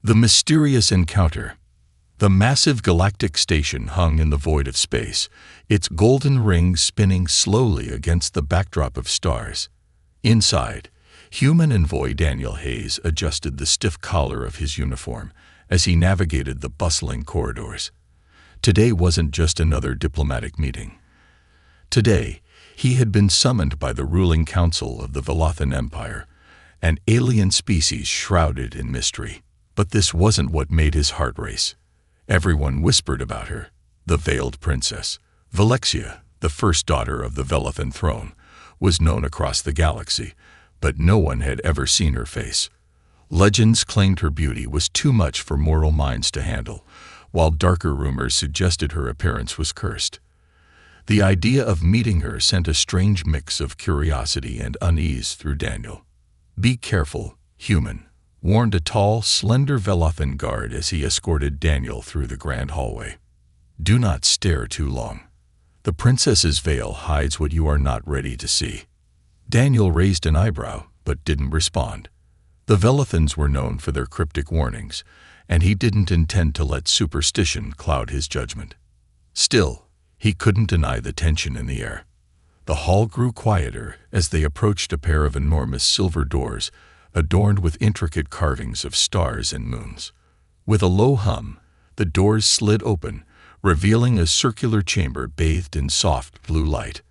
The mysterious encounter. The massive galactic station hung in the void of space, its golden ring spinning slowly against the backdrop of stars. Inside, human envoy Daniel Hayes adjusted the stiff collar of his uniform as he navigated the bustling corridors. Today wasn't just another diplomatic meeting. Today, he had been summoned by the ruling council of the Velathan Empire, an alien species shrouded in mystery. But this wasn't what made his heart race. Everyone whispered about her, the veiled princess. Velexia, the first daughter of the Velathan throne, was known across the galaxy, but no one had ever seen her face. Legends claimed her beauty was too much for mortal minds to handle, while darker rumors suggested her appearance was cursed. The idea of meeting her sent a strange mix of curiosity and unease through Daniel. "Be careful, human," warned a tall, slender Velathan guard as he escorted Daniel through the grand hallway. "Do not stare too long. The princess's veil hides what you are not ready to see." Daniel raised an eyebrow, but didn't respond. The Velathans were known for their cryptic warnings, and he didn't intend to let superstition cloud his judgment. Still, he couldn't deny the tension in the air. The hall grew quieter as they approached a pair of enormous silver doors adorned with intricate carvings of stars and moons. With a low hum, the doors slid open, revealing a circular chamber bathed in soft blue light.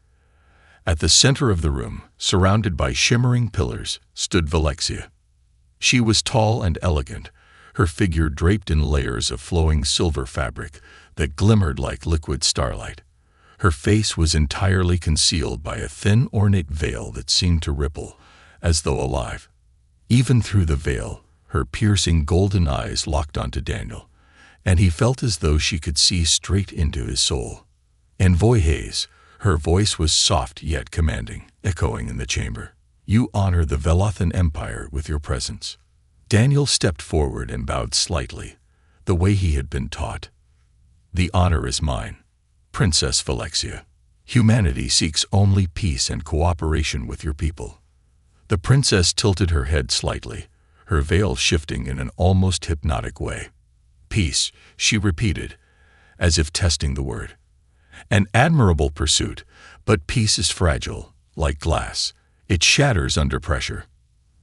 At the center of the room, surrounded by shimmering pillars, stood Velexia. She was tall and elegant, her figure draped in layers of flowing silver fabric that glimmered like liquid starlight. Her face was entirely concealed by a thin, ornate veil that seemed to ripple, as though alive. Even through the veil, her piercing golden eyes locked onto Daniel, and he felt as though she could see straight into his soul. Envoy Hayes, her voice was soft yet commanding, echoing in the chamber. "You honor the Velathan Empire with your presence." Daniel stepped forward and bowed slightly, the way he had been taught. "The honor is mine, Princess Velexia. Humanity seeks only peace and cooperation with your people." The princess tilted her head slightly, her veil shifting in an almost hypnotic way. "Peace," she repeated, as if testing the word. "An admirable pursuit, but peace is fragile, like glass. It shatters under pressure."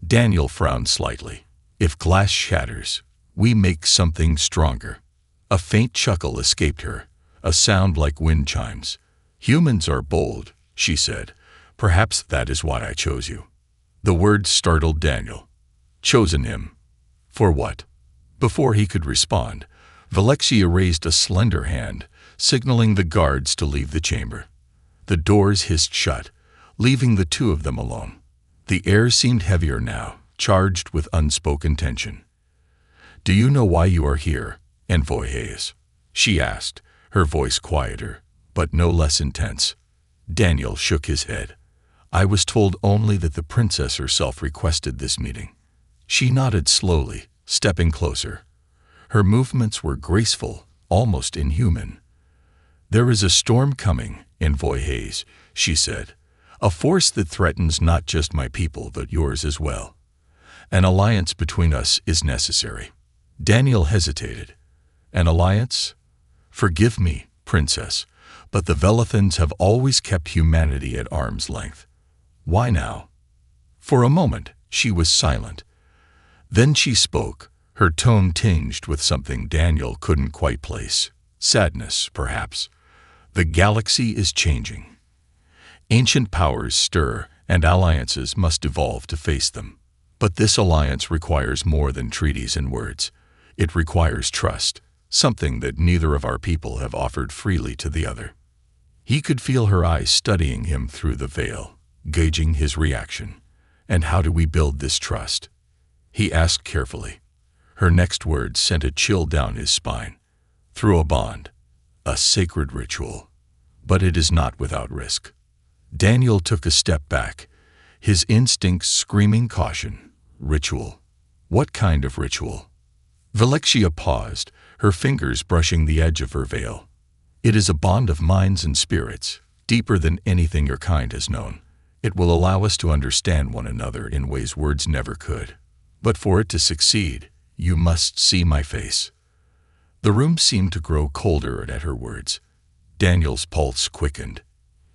Daniel frowned slightly. "If glass shatters, we make something stronger." A faint chuckle escaped her, a sound like wind chimes. "Humans are bold," she said. "Perhaps that is why I chose you." The word startled Daniel. Chosen him? For what? Before he could respond, Velexia raised a slender hand, signaling the guards to leave the chamber. The doors hissed shut, leaving the two of them alone. The air seemed heavier now, charged with unspoken tension. "Do you know why you are here, Envoy Hayes?" she asked, her voice quieter, but no less intense. Daniel shook his head. "I was told only that the princess herself requested this meeting." She nodded slowly, stepping closer. Her movements were graceful, almost inhuman. "There is a storm coming, Envoy Hayes," she said. "A force that threatens not just my people, but yours as well. An alliance between us is necessary." Daniel hesitated. "An alliance? Forgive me, princess, but the Velathans have always kept humanity at arm's length. Why now?" For a moment, she was silent. Then she spoke, her tone tinged with something Daniel couldn't quite place. Sadness, perhaps. "The galaxy is changing. Ancient powers stir, and alliances must evolve to face them. But this alliance requires more than treaties and words. It requires trust, something that neither of our people have offered freely to the other." He could feel her eyes studying him through the veil, gauging his reaction. "And how do we build this trust?" he asked carefully. Her next words sent a chill down his spine. "Through a bond, a sacred ritual. But it is not without risk." Daniel took a step back, his instincts screaming caution. "Ritual? What kind of ritual?" Velexia paused, her fingers brushing the edge of her veil. "It is a bond of minds and spirits, deeper than anything your kind has known. It will allow us to understand one another in ways words never could. But for it to succeed, You must see my face." The room seemed to grow colder at her words. Daniel's pulse quickened.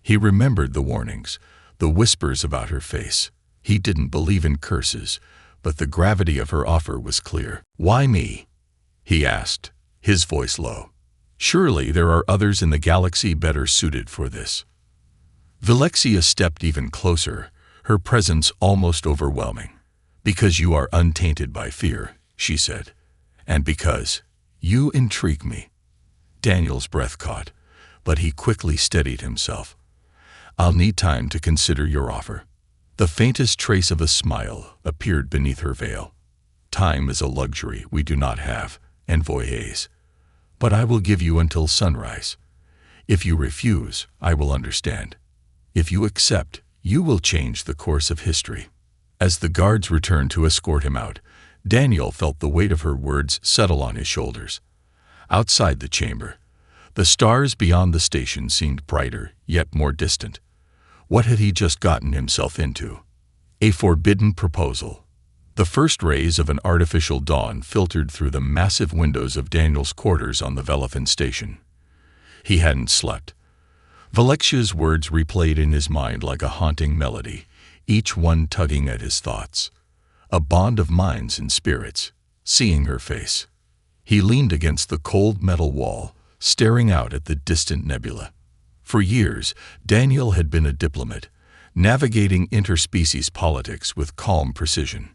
He remembered the warnings, the whispers about her face. He didn't believe in curses, but the gravity of her offer was clear. "Why me?" he asked, his voice low. "Surely there are others in the galaxy better suited for this." Velexia stepped even closer, her presence almost overwhelming. "Because you are untainted by fear," she said, "and because you intrigue me." Daniel's breath caught, but he quickly steadied himself. "I'll need time to consider your offer." The faintest trace of a smile appeared beneath her veil. "Time is a luxury we do not have, envoyés. But I will give you until sunrise. If you refuse, I will understand. If you accept, you will change the course of history." As the guards returned to escort him out, Daniel felt the weight of her words settle on his shoulders. Outside the chamber, the stars beyond the station seemed brighter, yet more distant. What had he just gotten himself into? A forbidden proposal. The first rays of an artificial dawn filtered through the massive windows of Daniel's quarters on the Velithan station. He hadn't slept. Valexia's words replayed in his mind like a haunting melody, each one tugging at his thoughts. A bond of minds and spirits. Seeing her face, he leaned against the cold metal wall, staring out at the distant nebula. For years, Daniel had been a diplomat, navigating interspecies politics with calm precision.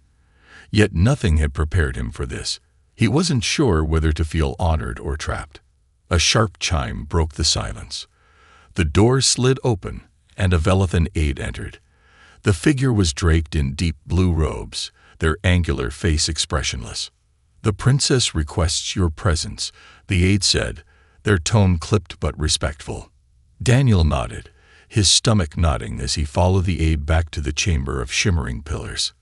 Yet nothing had prepared him for this. He wasn't sure whether to feel honored or trapped. A sharp chime broke the silence. The door slid open, and a Velithan aide entered. The figure was draped in deep blue robes, their angular face expressionless. "The princess requests your presence," the aide said, their tone clipped but respectful. Daniel nodded, his stomach nodding as he followed the aide back to the chamber of shimmering pillars.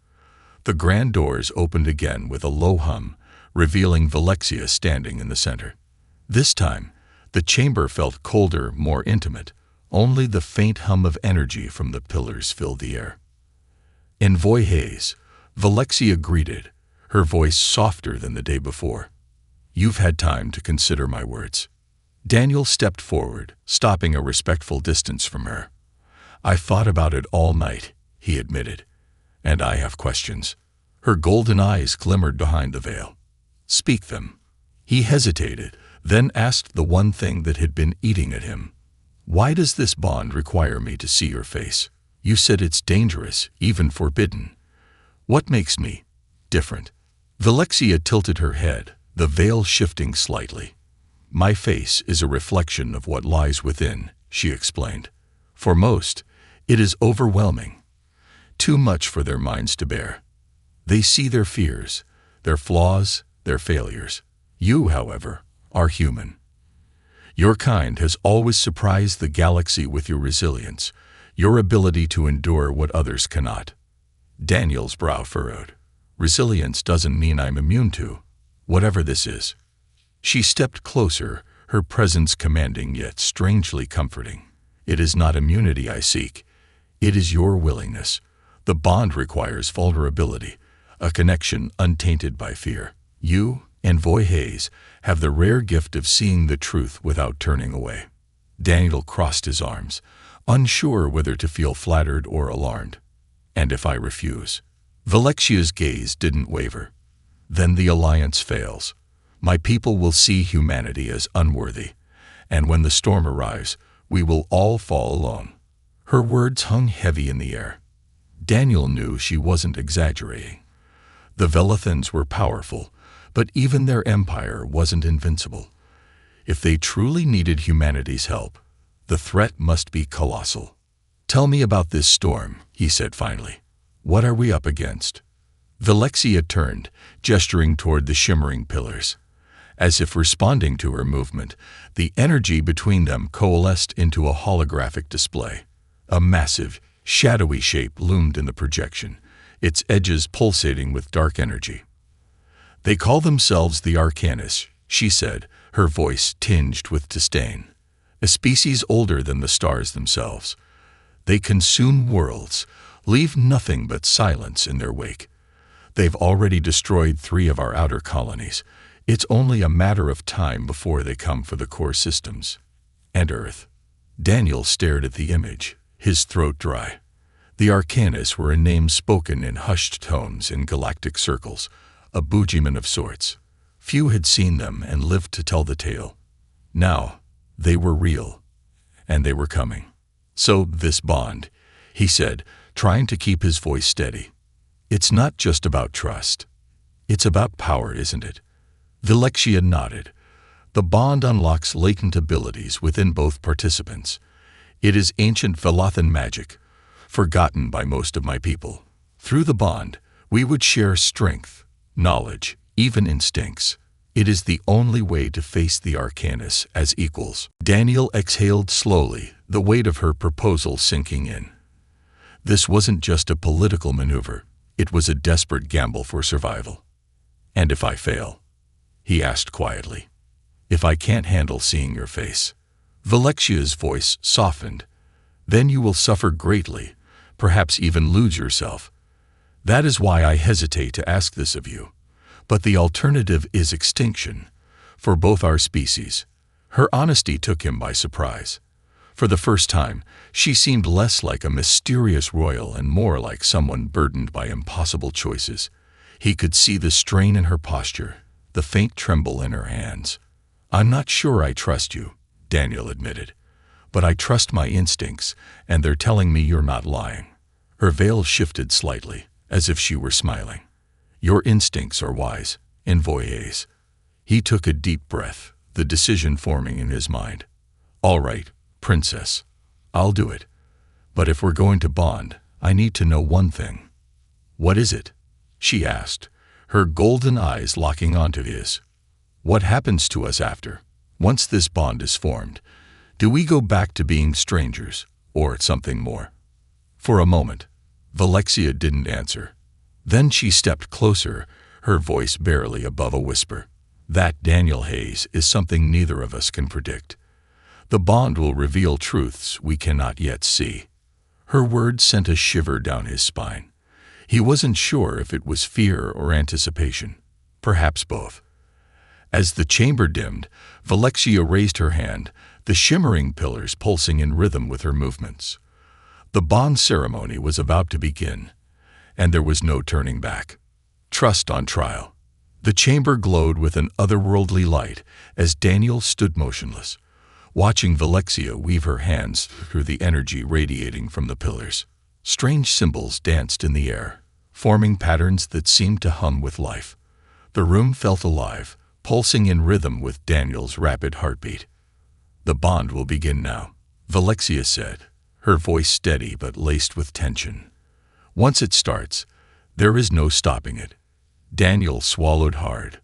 The grand doors opened again with a low hum, revealing Velexia standing in the center. This time, the chamber felt colder, more intimate. Only the faint hum of energy from the pillars filled the air. "Envoyés," Velexia greeted, her voice softer than the day before. "You've had time to consider my words." Daniel stepped forward, stopping a respectful distance from her. "I thought about it all night," he admitted, "and I have questions." Her golden eyes glimmered behind the veil. "Speak them." He hesitated, then asked the one thing that had been eating at him. "Why does this bond require me to see your face? You said it's dangerous, even forbidden. What makes me different?" Velexia tilted her head, the veil shifting slightly. "My face is a reflection of what lies within," she explained. "For most, it is overwhelming. Too much for their minds to bear. They see their fears, their flaws, their failures. You, however, are human. Your kind has always surprised the galaxy with your resilience, your ability to endure what others cannot." Daniel's brow furrowed. "Resilience doesn't mean I'm immune to whatever this is." She stepped closer, her presence commanding yet strangely comforting. "It is not immunity I seek. It is your willingness. The bond requires vulnerability, a connection untainted by fear. You, envoyés, have the rare gift of seeing the truth without turning away." Daniel crossed his arms, unsure whether to feel flattered or alarmed. "And if I refuse?" Valexia's gaze didn't waver. "Then the alliance fails. My people will see humanity as unworthy, and when the storm arrives, we will all fall alone." Her words hung heavy in the air. Daniel knew she wasn't exaggerating. The Velithans were powerful, but even their empire wasn't invincible. If they truly needed humanity's help, the threat must be colossal. "Tell me about this storm," he said finally. "What are we up against?" Velexia turned, gesturing toward the shimmering pillars. As if responding to her movement, the energy between them coalesced into a holographic display. A massive, shadowy shape loomed in the projection, its edges pulsating with dark energy. "They call themselves the Arcanus," she said, her voice tinged with disdain. "A species older than the stars themselves. They consume worlds, leave nothing but silence in their wake. They've already destroyed 3 of our outer colonies. It's only a matter of time before they come for the core systems. And Earth. Daniel stared at the image, his throat dry. The Arcanis were a name spoken in hushed tones in galactic circles, a boogeyman of sorts. Few had seen them and lived to tell the tale. Now, they were real, and they were coming. So this bond, he said, trying to keep his voice steady. It's not just about trust. It's about power, isn't it? Velexia nodded. The bond unlocks latent abilities within both participants. It is ancient Velathan magic, forgotten by most of my people. Through the bond, we would share strength, knowledge, even instincts. It is the only way to face the Arcanis as equals. Daniel exhaled slowly, the weight of her proposal sinking in. This wasn't just a political maneuver. It was a desperate gamble for survival. And if I fail? He asked quietly. If I can't handle seeing your face? Valexia's voice softened. Then you will suffer greatly, perhaps even lose yourself. That is why I hesitate to ask this of you. But the alternative is extinction, for both our species. Her honesty took him by surprise. For the first time, she seemed less like a mysterious royal and more like someone burdened by impossible choices. He could see the strain in her posture, the faint tremble in her hands. I'm not sure I trust you, Daniel admitted. But I trust my instincts, and they're telling me you're not lying. Her veil shifted slightly, as if she were smiling. Your instincts are wise, envoyés. He took a deep breath, the decision forming in his mind. All right, princess. I'll do it. But if we're going to bond, I need to know one thing. What is it? She asked, her golden eyes locking onto his. What happens to us after? Once this bond is formed, do we go back to being strangers, or something more? For a moment, Velexia didn't answer. Then she stepped closer, her voice barely above a whisper. That, Daniel Hayes, is something neither of us can predict. The bond will reveal truths we cannot yet see. Her words sent a shiver down his spine. He wasn't sure if it was fear or anticipation, perhaps both. As the chamber dimmed, Velexia raised her hand, the shimmering pillars pulsing in rhythm with her movements. The bond ceremony was about to begin, and there was no turning back. Trust on trial. The chamber glowed with an otherworldly light as Daniel stood motionless, watching Velexia weave her hands through the energy radiating from the pillars. Strange symbols danced in the air, forming patterns that seemed to hum with life. The room felt alive, pulsing in rhythm with Daniel's rapid heartbeat. The bond will begin now, Velexia said, her voice steady but laced with tension. Once it starts, there is no stopping it. Daniel swallowed hard.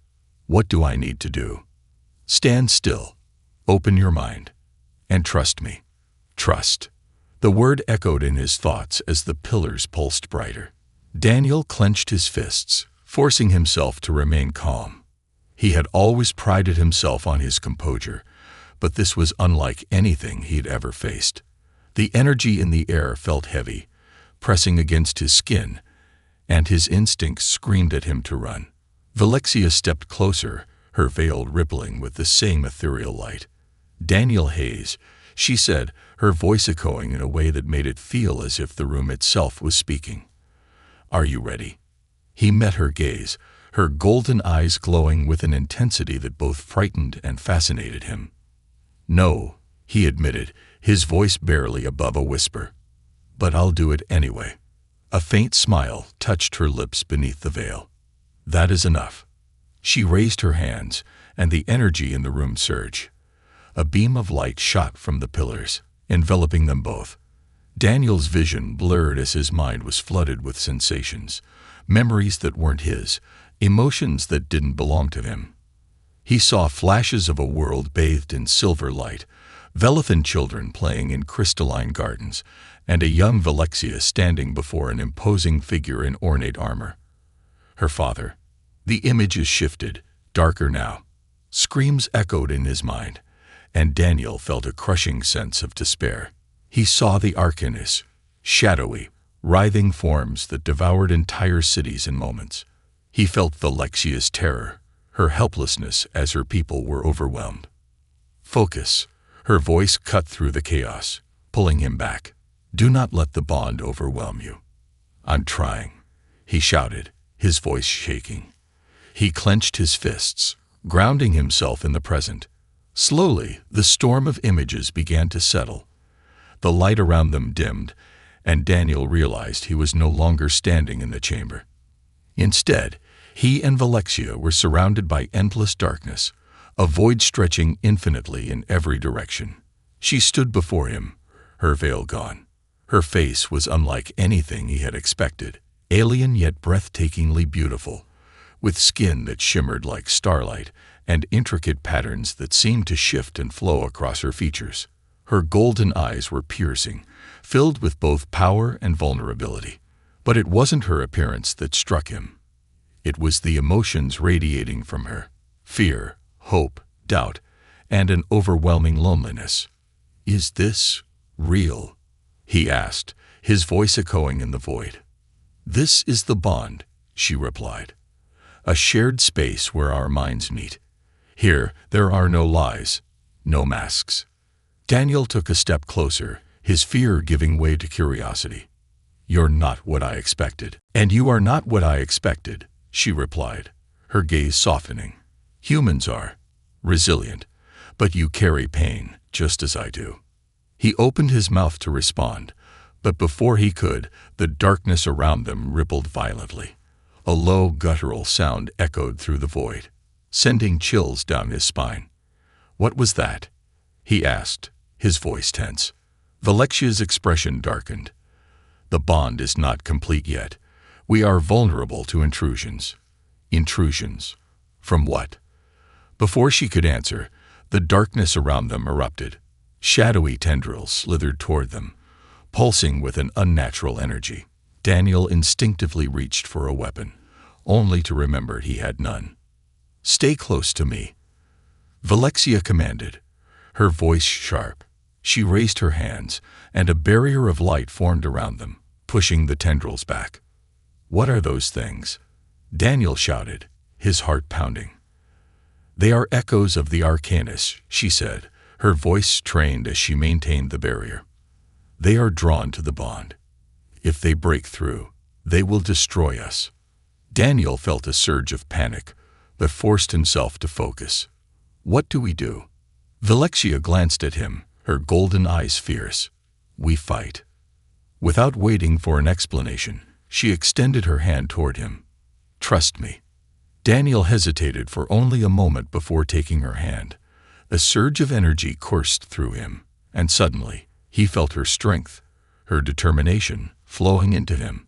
What do I need to do? Stand still, open your mind, and trust me. Trust. The word echoed in his thoughts as the pillars pulsed brighter. Daniel clenched his fists, forcing himself to remain calm. He had always prided himself on his composure, but this was unlike anything he'd ever faced. The energy in the air felt heavy, pressing against his skin, and his instincts screamed at him to run. Velexia stepped closer, her veil rippling with the same ethereal light. Daniel Hayes, she said, her voice echoing in a way that made it feel as if the room itself was speaking. Are you ready? He met her gaze, her golden eyes glowing with an intensity that both frightened and fascinated him. No, he admitted, his voice barely above a whisper. But I'll do it anyway. A faint smile touched her lips beneath the veil. That is enough. She raised her hands, and the energy in the room surged. A beam of light shot from the pillars, enveloping them both. Daniel's vision blurred as his mind was flooded with sensations, memories that weren't his, emotions that didn't belong to him. He saw flashes of a world bathed in silver light, Velathan children playing in crystalline gardens, and a young Velexia standing before an imposing figure in ornate armor. Her father. The images shifted, darker now. Screams echoed in his mind, and Daniel felt a crushing sense of despair. He saw the Arcanis, shadowy, writhing forms that devoured entire cities in moments. He felt Valexia's terror, her helplessness as her people were overwhelmed. Focus. Her voice cut through the chaos, pulling him back. Do not let the bond overwhelm you. I'm trying, he shouted, his voice shaking. He clenched his fists, grounding himself in the present. Slowly, the storm of images began to settle. The light around them dimmed, and Daniel realized he was no longer standing in the chamber. Instead, he and Valexia were surrounded by endless darkness, a void stretching infinitely in every direction. She stood before him, her veil gone. Her face was unlike anything he had expected, alien yet breathtakingly beautiful, with skin that shimmered like starlight and intricate patterns that seemed to shift and flow across her features. Her golden eyes were piercing, filled with both power and vulnerability. But it wasn't her appearance that struck him. It was the emotions radiating from her: fear, hope, doubt, and an overwhelming loneliness. "Is this real?" he asked, his voice echoing in the void. "This is the bond," she replied. "A shared space where our minds meet. Here, there are no lies, no masks." Daniel took a step closer, his fear giving way to curiosity. "You're not what I expected." "And you are not what I expected," she replied, her gaze softening. "Humans are resilient, but you carry pain, just as I do." He opened his mouth to respond, but before he could, the darkness around them rippled violently. A low, guttural sound echoed through the void, sending chills down his spine. "What was that?" he asked, his voice tense. Valexia's expression darkened. "The bond is not complete yet. We are vulnerable to intrusions." "Intrusions? From what?" Before she could answer, the darkness around them erupted. Shadowy tendrils slithered toward them, pulsing with an unnatural energy. Daniel instinctively reached for a weapon, only to remember he had none. "Stay close to me," Valexia commanded, her voice sharp. She raised her hands, and a barrier of light formed around them, pushing the tendrils back. "What are those things?" Daniel shouted, his heart pounding. "They are echoes of the Arcanus," she said, her voice trained as she maintained the barrier. "They are drawn to the bond. If they break through, they will destroy us." Daniel felt a surge of panic, but forced himself to focus. "What do we do?" Valexia glanced at him, her golden eyes fierce. "We fight." Without waiting for an explanation, she extended her hand toward him. "Trust me." Daniel hesitated for only a moment before taking her hand. A surge of energy coursed through him, and suddenly he felt her strength, her determination, flowing into him.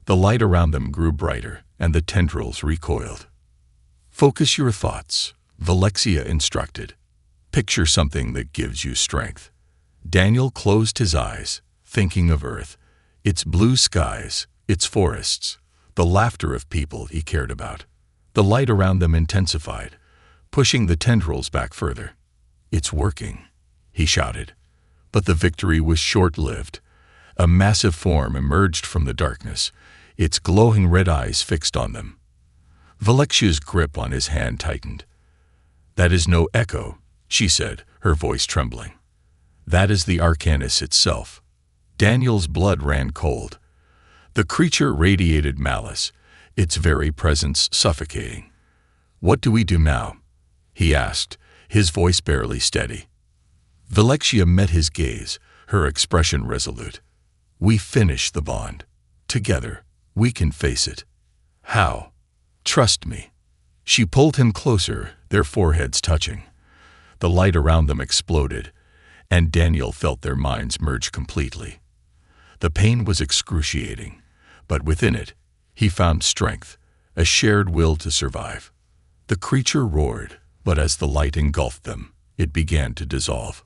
The light around them grew brighter, and the tendrils recoiled. "Focus your thoughts," Valexia instructed. "Picture something that gives you strength." Daniel closed his eyes, thinking of Earth, its blue skies, its forests, the laughter of people he cared about. The light around them intensified, pushing the tendrils back further. "It's working," he shouted. But the victory was short-lived. A massive form emerged from the darkness, its glowing red eyes fixed on them. Valexia's grip on his hand tightened. "That is no echo," she said, her voice trembling. "That is the Arcanus itself." Daniel's blood ran cold. The creature radiated malice, its very presence suffocating. "What do we do now?" he asked, his voice barely steady. Valexia met his gaze, her expression resolute. "We finish the bond. Together, we can face it." "How?" "Trust me." She pulled him closer, their foreheads touching. The light around them exploded, and Daniel felt their minds merge completely. The pain was excruciating, but within it, he found strength, a shared will to survive. The creature roared, but as the light engulfed them, it began to dissolve.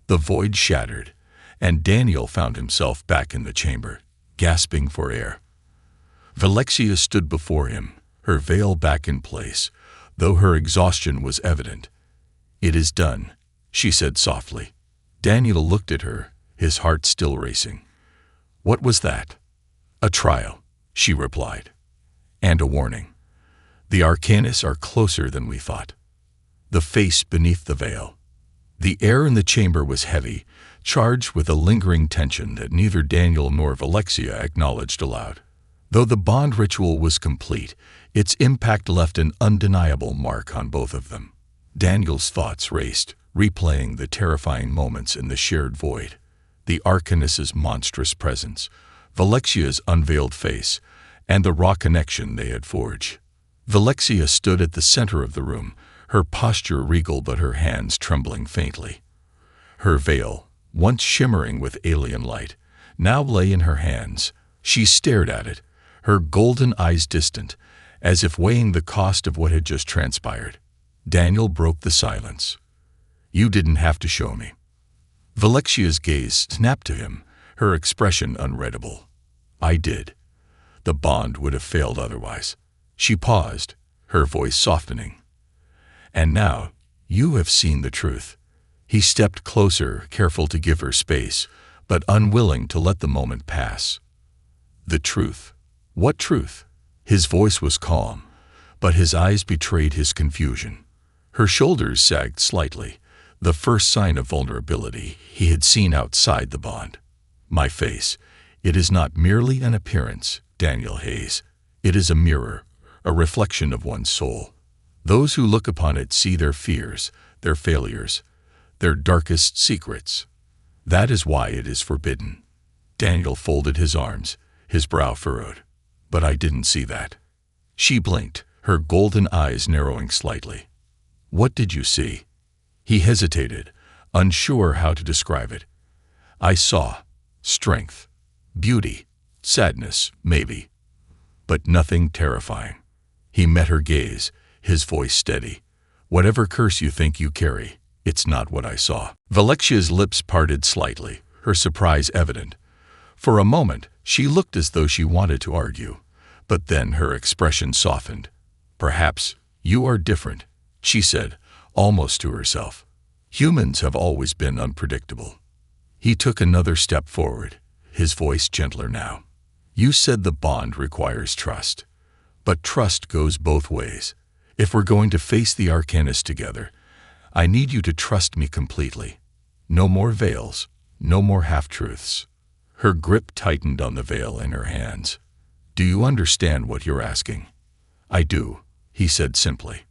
The void shattered, and Daniel found himself back in the chamber, gasping for air. Valexia stood before him, her veil back in place, though her exhaustion was evident. "It is done," she said softly. Daniel looked at her, his heart still racing. "What was that?" "A trial," she replied. "And a warning. The arcanists are closer than we thought. The face beneath the veil. The air in the chamber was heavy, charged with a lingering tension that neither Daniel nor Valexia acknowledged aloud. Though the bond ritual was complete, its impact left an undeniable mark on both of them. Daniel's thoughts raced, replaying the terrifying moments in the shared void. The arcanist's monstrous presence, Valexia's unveiled face, and the raw connection they had forged. Valexia stood at the center of the room, her posture regal but her hands trembling faintly. Her veil, once shimmering with alien light, now lay in her hands. She stared at it, her golden eyes distant, as if weighing the cost of what had just transpired. Daniel broke the silence. "You didn't have to show me." Valexia's gaze snapped to him, her expression unreadable. "I did. The bond would have failed otherwise." She paused, her voice softening. "And now, you have seen the truth." He stepped closer, careful to give her space, but unwilling to let the moment pass. "The truth? What truth?" His voice was calm, but his eyes betrayed his confusion. Her shoulders sagged slightly, the first sign of vulnerability he had seen outside the bond. "My face, it is not merely an appearance, Daniel Hayes. It is a mirror, a reflection of one's soul. Those who look upon it see their fears, their failures, their darkest secrets. That is why it is forbidden." Daniel folded his arms, his brow furrowed. "But I didn't see that." She blinked, her golden eyes narrowing slightly. "What did you see?" He hesitated, unsure how to describe it. "I saw strength, beauty, sadness, maybe, but nothing terrifying." He met her gaze, his voice steady. "Whatever curse you think you carry, it's not what I saw." Valexia's lips parted slightly, her surprise evident. For a moment, she looked as though she wanted to argue, but then her expression softened. "Perhaps you are different," she said, almost to herself. "Humans have always been unpredictable." He took another step forward, his voice gentler now. "You said the bond requires trust. But trust goes both ways. If we're going to face the arcanist together, I need you to trust me completely. No more veils, no more half-truths." Her grip tightened on the veil in her hands. "Do you understand what you're asking?" "I do," he said simply.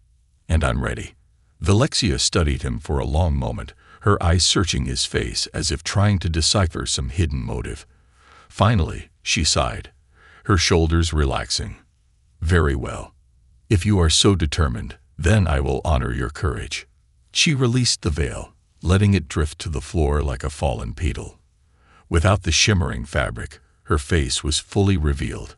"And I'm ready." Valexia studied him for a long moment, her eyes searching his face as if trying to decipher some hidden motive. Finally, she sighed, her shoulders relaxing. "Very well. If you are so determined, then I will honor your courage." She released the veil, letting it drift to the floor like a fallen petal. Without the shimmering fabric, her face was fully revealed,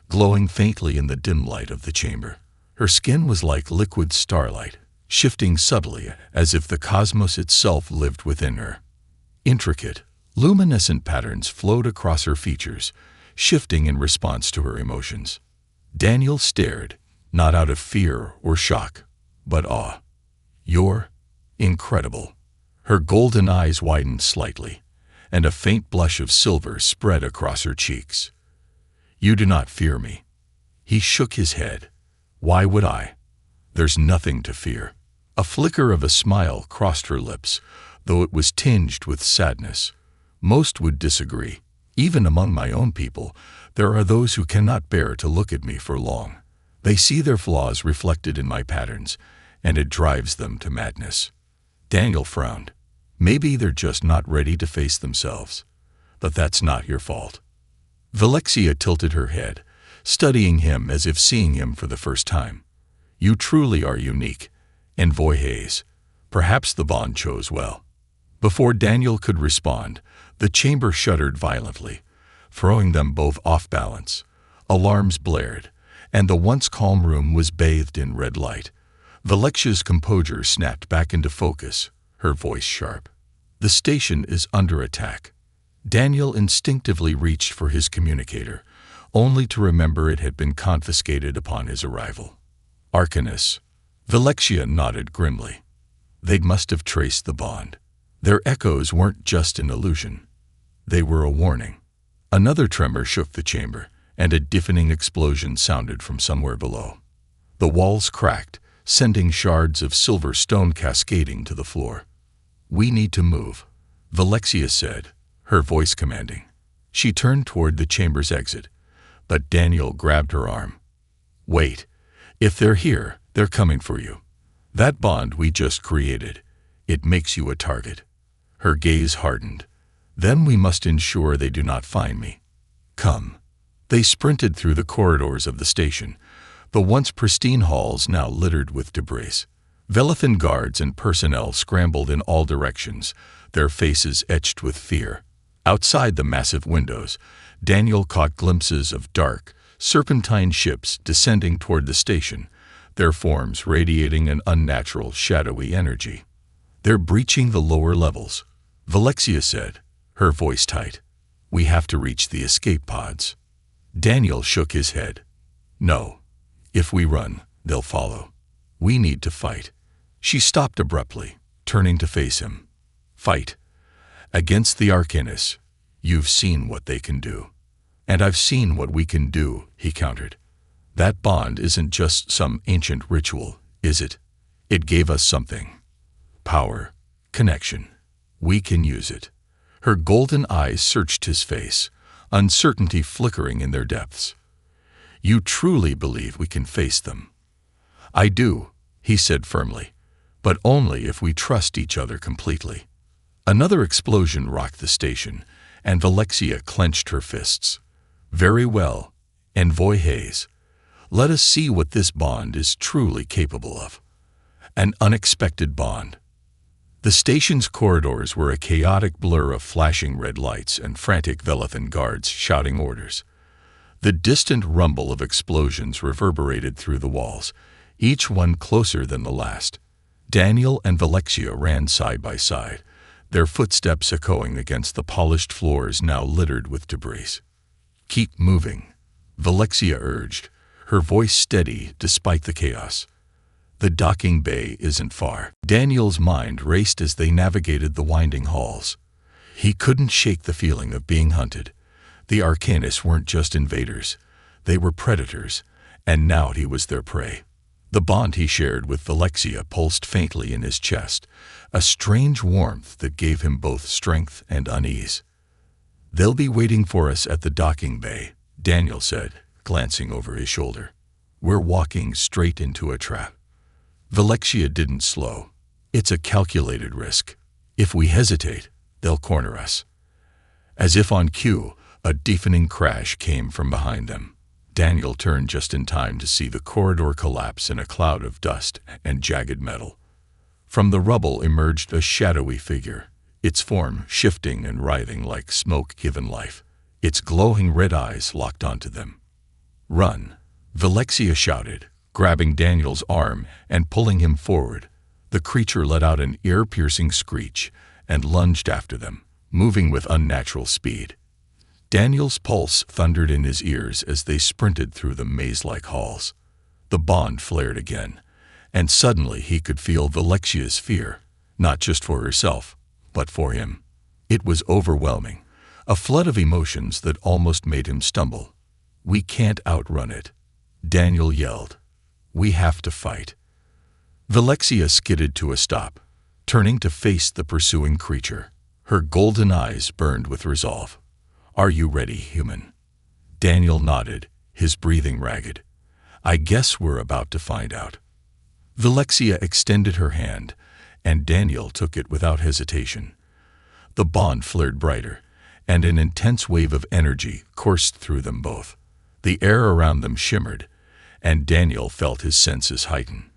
glowing faintly in the dim light of the chamber. Her skin was like liquid starlight, shifting subtly as if the cosmos itself lived within her. Intricate, luminescent patterns flowed across her features, shifting in response to her emotions. Daniel stared, not out of fear or shock, but awe. "You're incredible." Her golden eyes widened slightly, and a faint blush of silver spread across her cheeks. "You do not fear me." He shook his head. "Why would I? There's nothing to fear." A flicker of a smile crossed her lips, though it was tinged with sadness. "Most would disagree. Even among my own people, there are those who cannot bear to look at me for long. They see their flaws reflected in my patterns, and it drives them to madness." Daniel frowned. "Maybe they're just not ready to face themselves. But that's not your fault." Valexia tilted her head, studying him as if seeing him for the first time. "You truly are unique, Envoy Hayes. Perhaps the bond chose well." Before Daniel could respond, the chamber shuddered violently, throwing them both off balance. Alarms blared, and the once calm room was bathed in red light. Valexia's composure snapped back into focus, her voice sharp. "The station is under attack." Daniel instinctively reached for his communicator, only to remember it had been confiscated upon his arrival. "Arcanus." Valexia nodded grimly. They must have traced the bond. Their echoes weren't just an illusion. They were a warning. Another tremor shook the chamber, and a deafening explosion sounded from somewhere below. The walls cracked, sending shards of silver stone cascading to the floor. "We need to move," Valexia said, her voice commanding. She turned toward the chamber's exit, but Daniel grabbed her arm. "Wait. If they're here, they're coming for you. That bond we just created, it makes you a target." Her gaze hardened. "Then we must ensure they do not find me. Come." They sprinted through the corridors of the station, the once pristine halls now littered with debris. Velithan guards and personnel scrambled in all directions, their faces etched with fear. Outside the massive windows, Daniel caught glimpses of dark, serpentine ships descending toward the station, their forms radiating an unnatural, shadowy energy. "They're breaching the lower levels," Valexia said, her voice tight. "We have to reach the escape pods." Daniel shook his head. "No. If we run, they'll follow. We need to fight." She stopped abruptly, turning to face him. "Fight. Against the Arcanus. You've seen what they can do." "And I've seen what we can do," he countered. "That bond isn't just some ancient ritual, is it? It gave us something. Power. Connection. We can use it." Her golden eyes searched his face, uncertainty flickering in their depths. "You truly believe we can face them?" "I do," he said firmly, "but only if we trust each other completely." Another explosion rocked the station, and Valexia clenched her fists. "Very well, Envoy Hayes. Let us see what this bond is truly capable of." An unexpected bond. The station's corridors were a chaotic blur of flashing red lights and frantic Velithan guards shouting orders. The distant rumble of explosions reverberated through the walls, each one closer than the last. Daniel and Valexia ran side by side, their footsteps echoing against the polished floors now littered with debris. "Keep moving," Valexia urged, her voice steady despite the chaos. "The docking bay isn't far." Daniel's mind raced as they navigated the winding halls. He couldn't shake the feeling of being hunted. The Arcanus weren't just invaders. They were predators, and now he was their prey. The bond he shared with Valexia pulsed faintly in his chest, a strange warmth that gave him both strength and unease. "They'll be waiting for us at the docking bay," Daniel said, glancing over his shoulder. "We're walking straight into a trap." Valexia didn't slow. "It's a calculated risk. If we hesitate, they'll corner us." As if on cue, a deafening crash came from behind them. Daniel turned just in time to see the corridor collapse in a cloud of dust and jagged metal. From the rubble emerged a shadowy figure, its form shifting and writhing like smoke given life, its glowing red eyes locked onto them. "Run," Valexia shouted, grabbing Daniel's arm and pulling him forward. The creature let out an ear-piercing screech and lunged after them, moving with unnatural speed. Daniel's pulse thundered in his ears as they sprinted through the maze-like halls. The bond flared again, and suddenly he could feel Valexia's fear, not just for herself, but for him. It was overwhelming, a flood of emotions that almost made him stumble. "We can't outrun it," Daniel yelled. "We have to fight." Valexia skidded to a stop, turning to face the pursuing creature. Her golden eyes burned with resolve. "Are you ready, human?" Daniel nodded, his breathing ragged. "I guess we're about to find out." Valexia extended her hand, and Daniel took it without hesitation. The bond flared brighter, and an intense wave of energy coursed through them both. The air around them shimmered, and Daniel felt his senses heighten.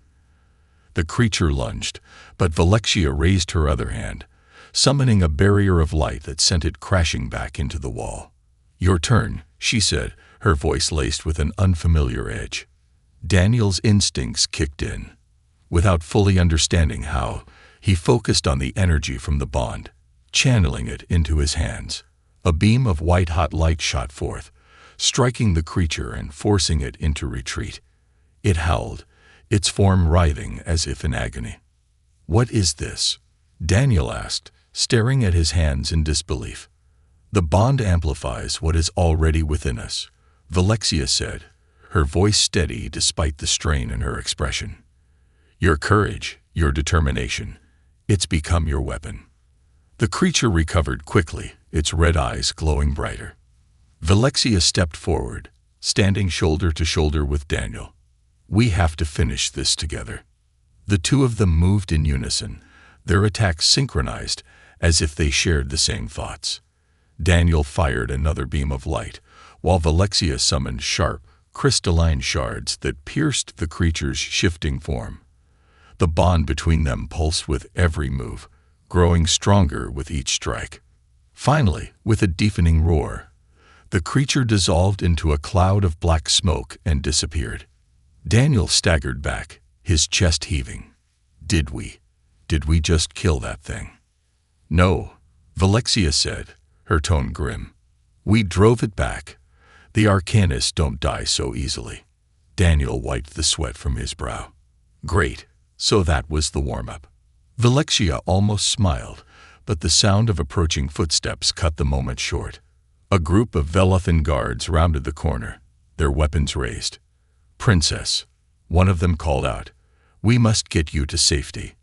The creature lunged, but Valexia raised her other hand, summoning a barrier of light that sent it crashing back into the wall. "Your turn," she said, her voice laced with an unfamiliar edge. Daniel's instincts kicked in. Without fully understanding how, he focused on the energy from the bond, channeling it into his hands. A beam of white-hot light shot forth, striking the creature and forcing it into retreat. It howled, its form writhing as if in agony. "What is this?" Daniel asked, staring at his hands in disbelief. "The bond amplifies what is already within us," Valexia said, her voice steady despite the strain in her expression. "Your courage, your determination, it's become your weapon." The creature recovered quickly, its red eyes glowing brighter. Velexia stepped forward, standing shoulder to shoulder with Daniel. "We have to finish this together." The two of them moved in unison, their attacks synchronized as if they shared the same thoughts. Daniel fired another beam of light, while Velexia summoned sharp, crystalline shards that pierced the creature's shifting form. The bond between them pulsed with every move, growing stronger with each strike. Finally, with a deafening roar, the creature dissolved into a cloud of black smoke and disappeared. Daniel staggered back, his chest heaving. Did we just kill that thing?" "No," Velexia said, her tone grim. "We drove it back. The arcanists don't die so easily." Daniel wiped the sweat from his brow. "Great, so that was the warm-up." Velexia almost smiled, but the sound of approaching footsteps cut the moment short. A group of Velathan guards rounded the corner, their weapons raised. "Princess," one of them called out, "we must get you to safety."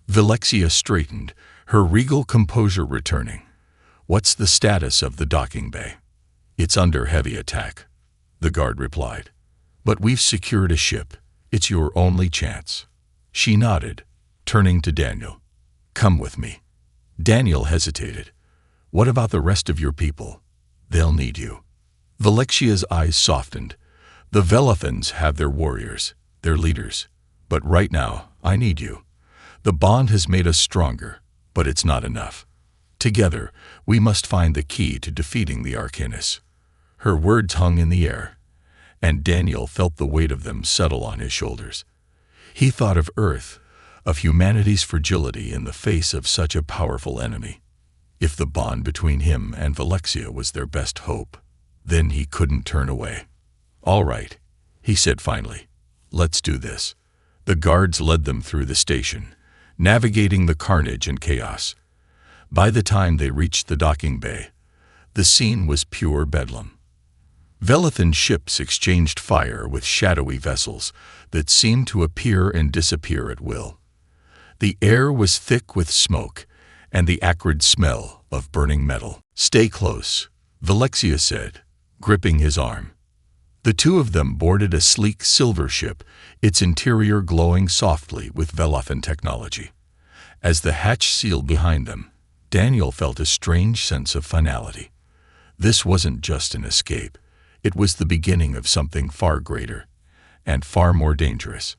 Velexia straightened, her regal composure returning. "What's the status of the docking bay?" "It's under heavy attack," the guard replied. "But we've secured a ship. It's your only chance." She nodded, turning to Daniel. "Come with me." Daniel hesitated. "What about the rest of your people? They'll need you." Valexia's eyes softened. "The Velathans have their warriors, their leaders. But right now, I need you. The bond has made us stronger, but it's not enough. Together, we must find the key to defeating the arcanists." Her words hung in the air, and Daniel felt the weight of them settle on his shoulders. He thought of Earth, of humanity's fragility in the face of such a powerful enemy. If the bond between him and Velexia was their best hope, then he couldn't turn away. "All right," he said finally. "Let's do this." The guards led them through the station, navigating the carnage and chaos. By the time they reached the docking bay, the scene was pure bedlam. Velathan ships exchanged fire with shadowy vessels that seemed to appear and disappear at will. The air was thick with smoke and the acrid smell of burning metal. "Stay close," Velexia said, gripping his arm. The two of them boarded a sleek silver ship, its interior glowing softly with Velathan technology. As the hatch sealed behind them, Daniel felt a strange sense of finality. This wasn't just an escape. It was the beginning of something far greater and far more dangerous.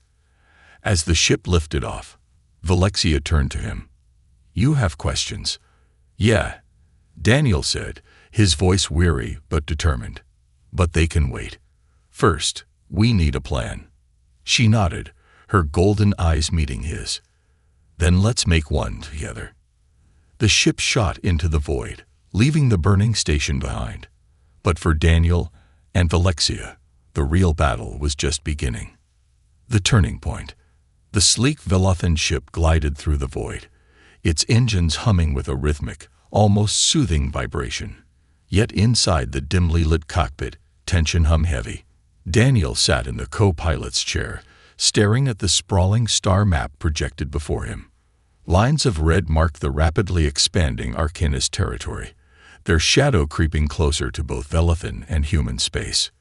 As the ship lifted off, Velexia turned to him. "You have questions?" "Yeah," Daniel said, his voice weary but determined. "But they can wait. First, we need a plan." She nodded, her golden eyes meeting his. "Then let's make one together." The ship shot into the void, leaving the burning station behind. But for Daniel and Velexia, the real battle was just beginning. The turning point. The sleek Velathan ship glided through the void, its engines humming with a rhythmic, almost soothing vibration. Yet inside the dimly lit cockpit, tension hung heavy. Daniel sat in the co-pilot's chair, staring at the sprawling star map projected before him. Lines of red marked the rapidly expanding Arcanist territory, their shadow creeping closer to both Velathan and human space.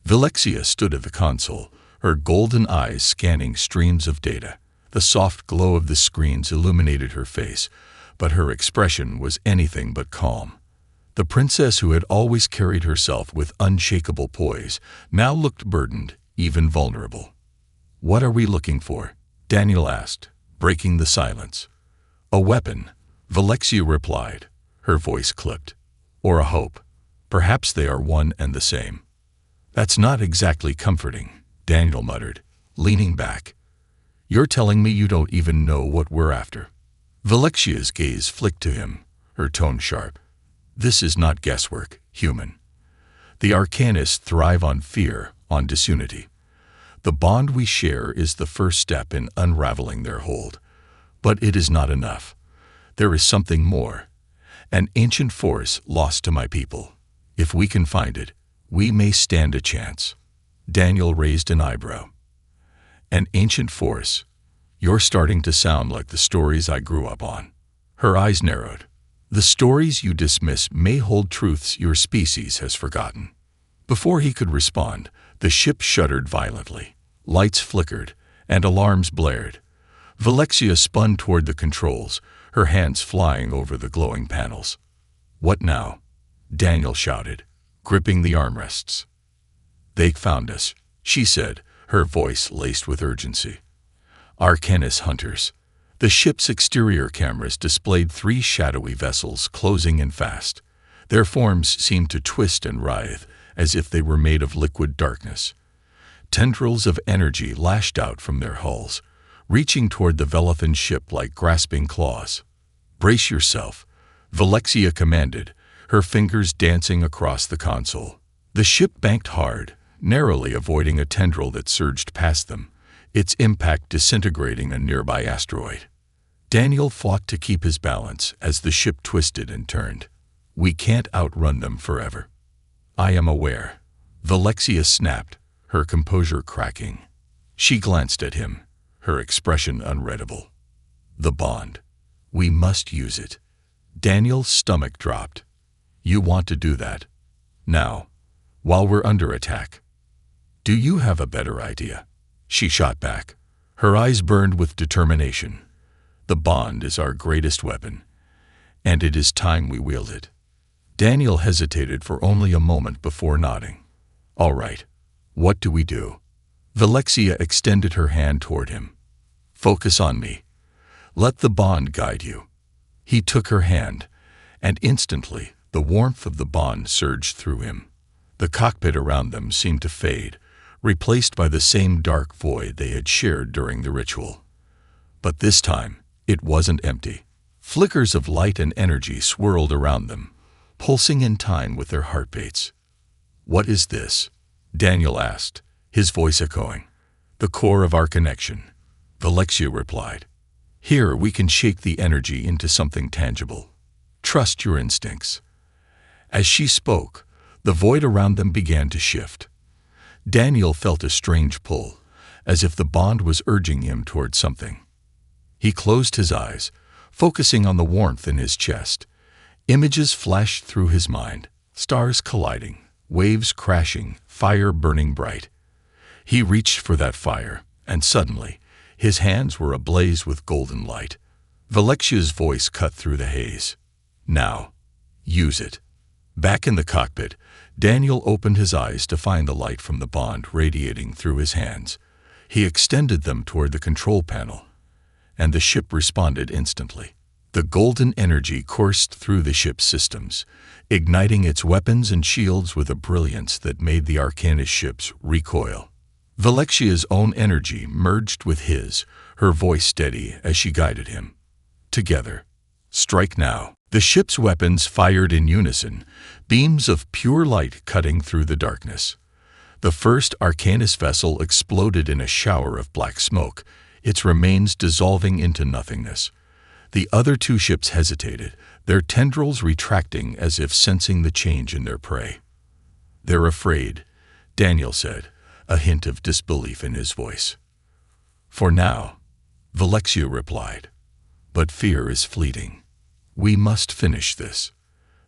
Velexia stood at the console, her golden eyes scanning streams of data. The soft glow of the screens illuminated her face, but her expression was anything but calm. The princess who had always carried herself with unshakable poise now looked burdened, even vulnerable. "What are we looking for?" Daniel asked, breaking the silence. "A weapon," Velexia replied, her voice clipped. "Or a hope. Perhaps they are one and the same." "That's not exactly comforting," Daniel muttered, leaning back. "You're telling me you don't even know what we're after?" Valexia's gaze flicked to him, her tone sharp. "This is not guesswork, human. The Arcanists thrive on fear, on disunity. The bond we share is the first step in unraveling their hold. But it is not enough. There is something more, an ancient force lost to my people. If we can find it, we may stand a chance." Daniel raised an eyebrow. An ancient force. You're starting to sound like the stories I grew up on. Her eyes narrowed. The stories you dismiss may hold truths your species has forgotten. Before he could respond, the ship shuddered violently. Lights flickered, and alarms blared. Velexia spun toward the controls, her hands flying over the glowing panels. "What now?" Daniel shouted, gripping the armrests. "They found us," she said, her voice laced with urgency. "Arcanus hunters." The ship's exterior cameras displayed 3 shadowy vessels closing in fast. Their forms seemed to twist and writhe, as if they were made of liquid darkness. Tendrils of energy lashed out from their hulls, reaching toward the Velethan ship like grasping claws. "Brace yourself," Velexia commanded, her fingers dancing across the console. The ship banked hard, narrowly avoiding a tendril that surged past them, its impact disintegrating a nearby asteroid. Daniel fought to keep his balance as the ship twisted and turned. "We can't outrun them forever." "I am aware," Velexia snapped, her composure cracking. She glanced at him, her expression unreadable. "The bond. We must use it." Daniel's stomach dropped. "You want to do that? Now, while we're under attack? Do you have a better idea?" She shot back. Her eyes burned with determination. "The bond is our greatest weapon, and it is time we wield it." Daniel hesitated for only a moment before nodding. "All right. What do we do?" Velexia extended her hand toward him. "Focus on me. Let the bond guide you." He took her hand, and instantly the warmth of the bond surged through him. The cockpit around them seemed to fade, replaced by the same dark void they had shared during the ritual. But this time, it wasn't empty. Flickers of light and energy swirled around them, pulsing in time with their heartbeats. "What is this?" Daniel asked, his voice echoing. "The core of our connection," Velexia replied. "Here we can shake the energy into something tangible. Trust your instincts." As she spoke, the void around them began to shift. Daniel felt a strange pull, as if the bond was urging him toward something. He closed his eyes, focusing on the warmth in his chest. Images flashed through his mind, stars colliding, waves crashing, fire burning bright. He reached for that fire, and suddenly, his hands were ablaze with golden light. Valexia's voice cut through the haze. "Now, use it." Back in the cockpit, Daniel opened his eyes to find the light from the bond radiating through his hands. He extended them toward the control panel, and the ship responded instantly. The golden energy coursed through the ship's systems, igniting its weapons and shields with a brilliance that made the Arcanus ships recoil. Valexia's own energy merged with his, her voice steady as she guided him. "Together. Strike now." The ship's weapons fired in unison, beams of pure light cutting through the darkness. The first Arcanus vessel exploded in a shower of black smoke, its remains dissolving into nothingness. The other 2 ships hesitated, their tendrils retracting as if sensing the change in their prey. "They're afraid," Daniel said, a hint of disbelief in his voice. "For now," Velexia replied. "But fear is fleeting. We must finish this."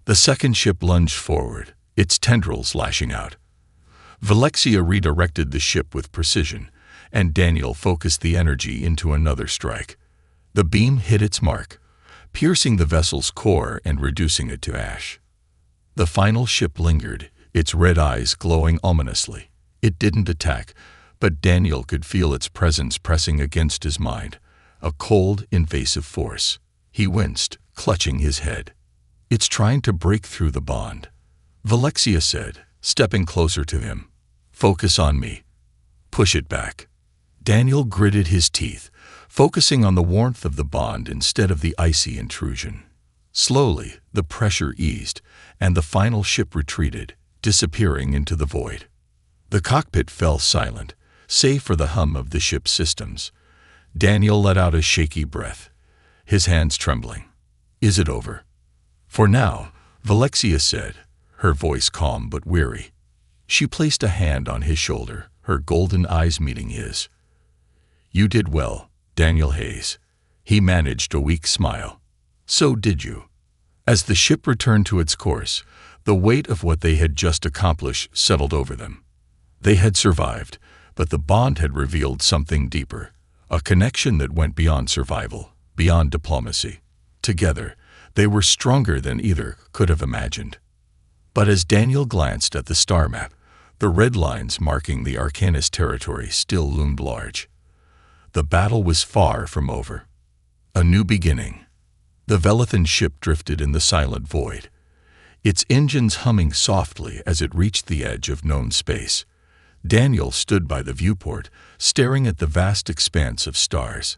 The second ship lunged forward, its tendrils lashing out. Velexia redirected the ship with precision, and Daniel focused the energy into another strike. The beam hit its mark, piercing the vessel's core and reducing it to ash. The final ship lingered, its red eyes glowing ominously. It didn't attack, but Daniel could feel its presence pressing against his mind, a cold, invasive force. He winced, clutching his head. "It's trying to break through the bond," Velexia said, stepping closer to him. "Focus on me. Push it back." Daniel gritted his teeth, focusing on the warmth of the bond instead of the icy intrusion. Slowly, the pressure eased, and the final ship retreated, disappearing into the void. The cockpit fell silent, save for the hum of the ship's systems. Daniel let out a shaky breath, his hands trembling. "Is it over?" "For now," Velexia said, her voice calm but weary. She placed a hand on his shoulder, her golden eyes meeting his. "You did well, Daniel Hayes." He managed a weak smile. "So did you." As the ship returned to its course, the weight of what they had just accomplished settled over them. They had survived, but the bond had revealed something deeper, a connection that went beyond survival, beyond diplomacy. Together, they were stronger than either could have imagined. But as Daniel glanced at the star map, the red lines marking the Arcanist territory still loomed large. The battle was far from over. A new beginning. The Velethan ship drifted in the silent void, its engines humming softly as it reached the edge of known space. Daniel stood by the viewport, staring at the vast expanse of stars.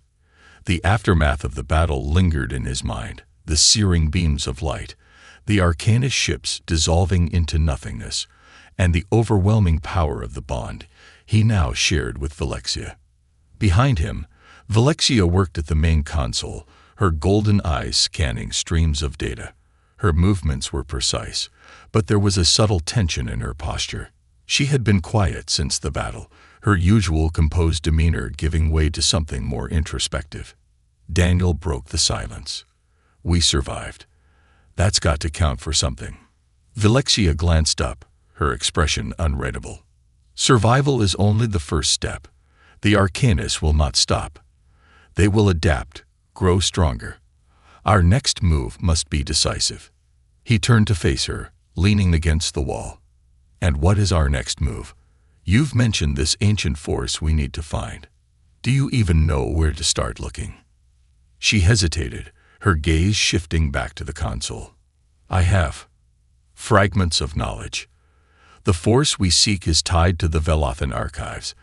The aftermath of the battle lingered in his mind, the searing beams of light, the Arcanist ships dissolving into nothingness, and the overwhelming power of the bond he now shared with Velexia. Behind him, Velexia worked at the main console, her golden eyes scanning streams of data. Her movements were precise, but there was a subtle tension in her posture. She had been quiet since the battle, her usual composed demeanor giving way to something more introspective. Daniel broke the silence. "We survived. That's got to count for something." Velexia glanced up, her expression unreadable. "Survival is only the first step. The Arcanists will not stop. They will adapt, grow stronger. Our next move must be decisive." He turned to face her, leaning against the wall. "And what is our next move? You've mentioned this ancient force we need to find. Do you even know where to start looking?" She hesitated, her gaze shifting back to the console. "I have fragments of knowledge. The force we seek is tied to the Velethan archives,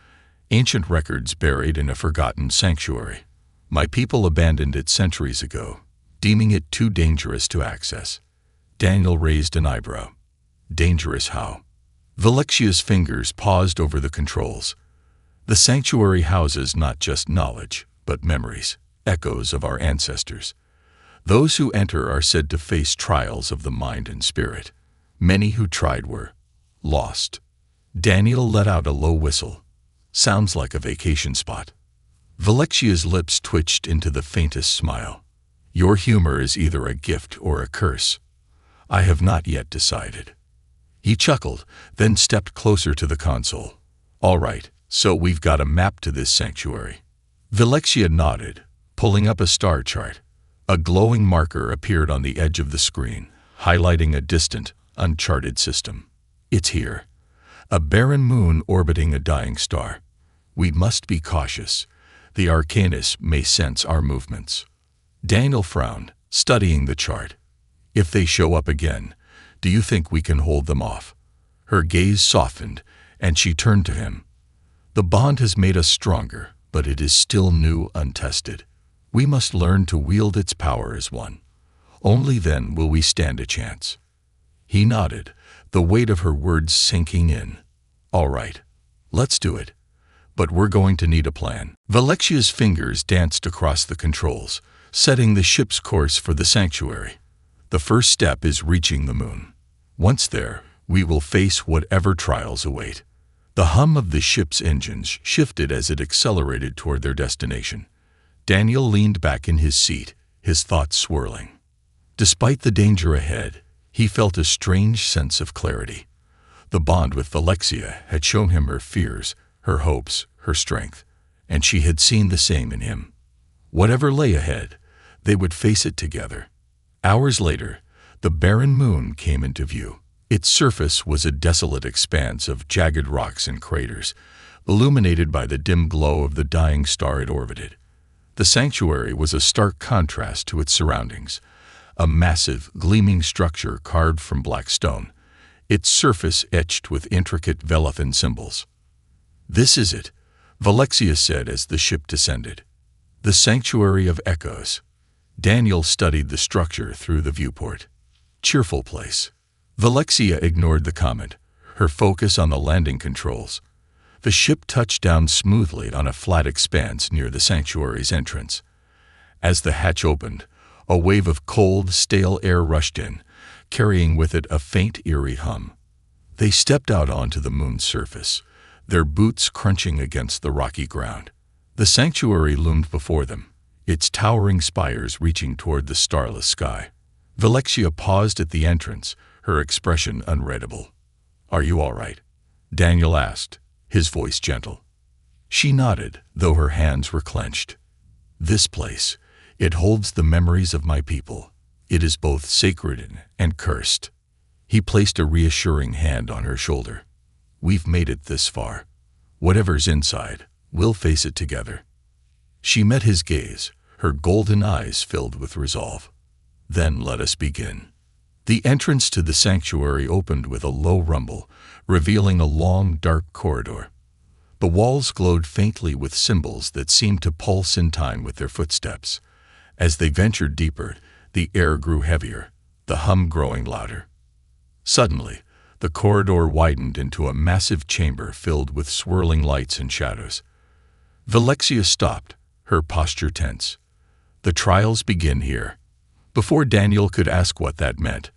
ancient records buried in a forgotten sanctuary. My people abandoned it centuries ago, deeming it too dangerous to access." Daniel raised an eyebrow. "Dangerous how?" Valexia's fingers paused over the controls. "The sanctuary houses not just knowledge, but memories, echoes of our ancestors. Those who enter are said to face trials of the mind and spirit. Many who tried were lost." Daniel let out a low whistle. "Sounds like a vacation spot." Valexia's lips twitched into the faintest smile. "Your humor is either a gift or a curse. I have not yet decided." He chuckled, then stepped closer to the console. "All right, so we've got a map to this sanctuary." Velexia nodded, pulling up a star chart. A glowing marker appeared on the edge of the screen, highlighting a distant, uncharted system. "It's here. A barren moon orbiting a dying star. We must be cautious. The Arcanists may sense our movements." Daniel frowned, studying the chart. "If they show up again, do you think we can hold them off?" Her gaze softened, and she turned to him. "The bond has made us stronger, but it is still new, untested. We must learn to wield its power as one. Only then will we stand a chance." He nodded, the weight of her words sinking in. "All right, let's do it. But we're going to need a plan." Valexia's fingers danced across the controls, setting the ship's course for the sanctuary. "The first step is reaching the moon. Once there, we will face whatever trials await." The hum of the ship's engines shifted as it accelerated toward their destination. Daniel leaned back in his seat, his thoughts swirling. Despite the danger ahead, he felt a strange sense of clarity. The bond with Velexia had shown him her fears, her hopes, her strength, and she had seen the same in him. Whatever lay ahead, they would face it together. Hours later, the barren moon came into view. Its surface was a desolate expanse of jagged rocks and craters, illuminated by the dim glow of the dying star it orbited. The sanctuary was a stark contrast to its surroundings, a massive, gleaming structure carved from black stone, its surface etched with intricate Velethan symbols. "This is it," Velexia said as the ship descended. "The Sanctuary of Echoes." Daniel studied the structure through the viewport. "Cheerful place." Velexia ignored the comment, her focus on the landing controls. The ship touched down smoothly on a flat expanse near the sanctuary's entrance. As the hatch opened, a wave of cold, stale air rushed in, carrying with it a faint, eerie hum. They stepped out onto the moon's surface, their boots crunching against the rocky ground. The sanctuary loomed before them, its towering spires reaching toward the starless sky. Velexia paused at the entrance, her expression unreadable. "Are you all right?" Daniel asked, his voice gentle. She nodded, though her hands were clenched. "This place, it holds the memories of my people. It is both sacred and cursed." He placed a reassuring hand on her shoulder. "We've made it this far. Whatever's inside, we'll face it together." She met his gaze, her golden eyes filled with resolve. "Then let us begin." The entrance to the sanctuary opened with a low rumble, revealing a long, dark corridor. The walls glowed faintly with symbols that seemed to pulse in time with their footsteps. As they ventured deeper, the air grew heavier, the hum growing louder. Suddenly, the corridor widened into a massive chamber filled with swirling lights and shadows. Velexia stopped, her posture tense. "The trials begin here." Before Daniel could ask what that meant,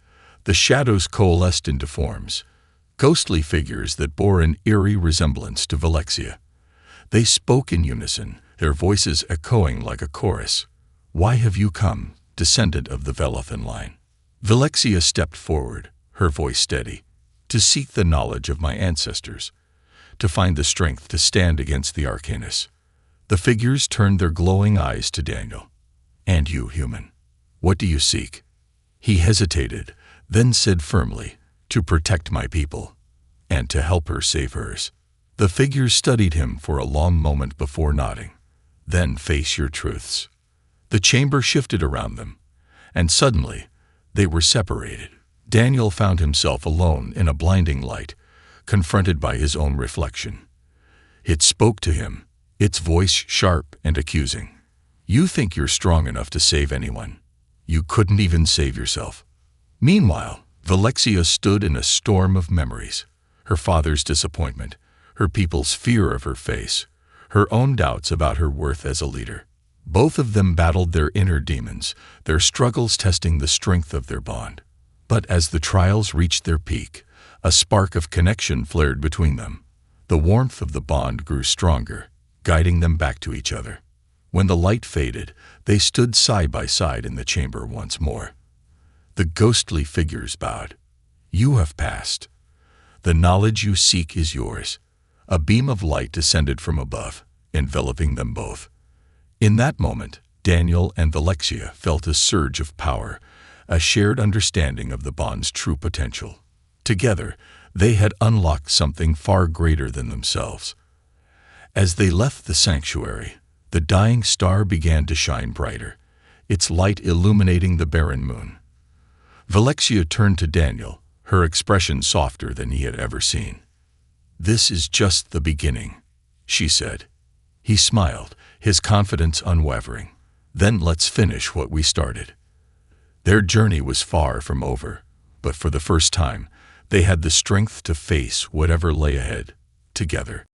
the shadows coalesced into forms, ghostly figures that bore an eerie resemblance to Velexia. They spoke in unison, their voices echoing like a chorus. "Why have you come, descendant of the Velethan line?" Velexia stepped forward, her voice steady. "To seek the knowledge of my ancestors, to find the strength to stand against the Arcanus." The figures turned their glowing eyes to Daniel. "And you, human, what do you seek?" He hesitated, then said firmly, "To protect my people, and to help her save hers." The figures studied him for a long moment before nodding. "Then face your truths." The chamber shifted around them, and suddenly they were separated. Daniel found himself alone in a blinding light, confronted by his own reflection. It spoke to him, its voice sharp and accusing. "You think you're strong enough to save anyone. You couldn't even save yourself." Meanwhile, Velexia stood in a storm of memories. Her father's disappointment, her people's fear of her face, her own doubts about her worth as a leader. Both of them battled their inner demons, their struggles testing the strength of their bond. But as the trials reached their peak, a spark of connection flared between them. The warmth of the bond grew stronger, guiding them back to each other. When the light faded, they stood side by side in the chamber once more. The ghostly figures bowed. "You have passed. The knowledge you seek is yours." A beam of light descended from above, enveloping them both. In that moment, Daniel and Velexia felt a surge of power, a shared understanding of the bond's true potential. Together, they had unlocked something far greater than themselves. As they left the sanctuary, the dying star began to shine brighter, its light illuminating the barren moon. Velexia turned to Daniel, her expression softer than he had ever seen. "This is just the beginning," she said. He smiled, his confidence unwavering. "Then let's finish what we started." Their journey was far from over, but for the first time, they had the strength to face whatever lay ahead, together.